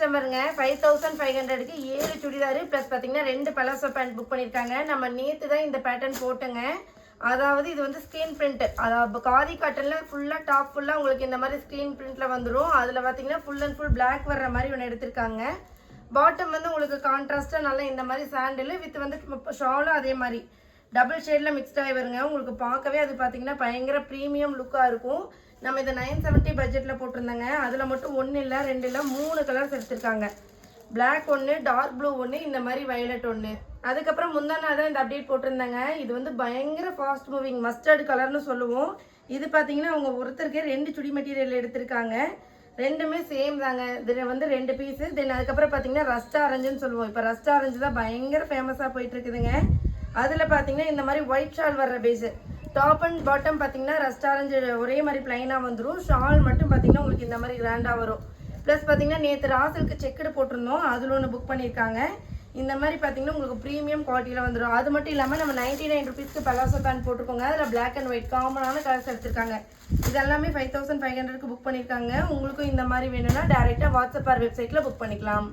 கஸ்டமருங்க 5500க்கு 7 churidar plus பார்த்தீங்கன்னா 2 palazzo pant book பண்ணியிருக்காங்க. நம்ம நேற்று தான் இந்த பேட்டர்ன் போட்டோங்க. அதாவது இது வந்து ஸ்க்ரீன் பிரிண்ட், அதாவது காதி காட்டனில் ஃபுல்லாக டாப் ஃபுல்லாக உங்களுக்கு இந்த மாதிரி ஸ்க்ரீன் பிரிண்ட்டில் வந்துடும். அதில் பார்த்தீங்கன்னா ஃபுல் அண்ட் ஃபுல் பிளாக் வர்ற மாதிரி ஒன்று எடுத்திருக்காங்க. பாட்டம் வந்து உங்களுக்கு கான்ட்ராஸ்ட்டாக நல்லா இந்த மாதிரி சாண்டில் வித் வந்து ஷாலும் அதே மாதிரி டபுள் ஷேடில் மிக்ஸ்டாகி வருங்க. உங்களுக்கு பார்க்கவே அது பார்த்தீங்கன்னா பயங்கர ப்ரீமியம் லுக்காக இருக்கும். நம்ம இதை 970 பட்ஜெட்டில் போட்டிருந்தாங்க. அதில் மட்டும் 1 இல்லை 2 இல்லை 3 கலர்ஸ் எடுத்திருக்காங்க. பிளாக் ஒன்று, டார்க் ப்ளூ ஒன்று, இந்த மாதிரி வயலட் ஒன்று. அதுக்கப்புறம் முந்தா நாள் தான் இந்த அப்டேட் போட்டிருந்தாங்க. இது வந்து பயங்கர ஃபாஸ்ட் மூவிங் மஸ்டர்டு கலர்னு சொல்லுவோம். இது பார்த்தீங்கன்னா அவங்க ஒருத்தருக்கே 2 சுடி மெட்டீரியல் எடுத்திருக்காங்க. ரெண்டுமே சேம் தாங்க. இதில் வந்து 2 பீஸு. தென் அதுக்கப்புறம் பார்த்தீங்கன்னா ரஸ்ட் ஆரஞ்சுன்னு சொல்லுவோம். இப்போ ரஸ்ட் ஆரஞ்சு தான் பயங்கர ஃபேமஸாக போயிட்டு இருக்குதுங்க. அதில் பார்த்தீங்கன்னா இந்த மாதிரி ஒயிட் ஷால் வர்ற பேஸு, டாப் அண்ட் பாட்டம் பார்த்தீங்கன்னா ரஸ்ட் ஆரஞ்சு ஒரே மாதிரி பிளைனாக வந்துடும். ஷால் மட்டும் பார்த்தீங்கன்னா உங்களுக்கு இந்த மாதிரி கிராண்டாக வரும். ப்ளஸ் பார்த்தீங்கன்னா நேற்று ராசலுக்கு செக்குடு போட்டிருந்தோம், அதில் ஒன்று புக் பண்ணியிருக்காங்க. இந்த மாதிரி பார்த்தீங்கன்னா உங்களுக்கு ப்ரீமியம் குவாலிட்டியில் வந்துடும். அது மட்டும் இல்லாமல் நம்ம 99 ருபீஸ்க்கு பலாசோ பேண்ட் போட்டிருக்கோங்க. அதில் பிளாக் அண்ட் ஒயிட் காமனான கலர்ஸ் எடுத்திருக்காங்க. இதெல்லாமே 5500க்கு புக் பண்ணியிருக்காங்க. உங்களுக்கும் இந்த மாதிரி வேணும்னா டேரெக்டாக வாட்ஸ்அப் ஆர் வெப்சைட்டில் புக் பண்ணிக்கலாம்.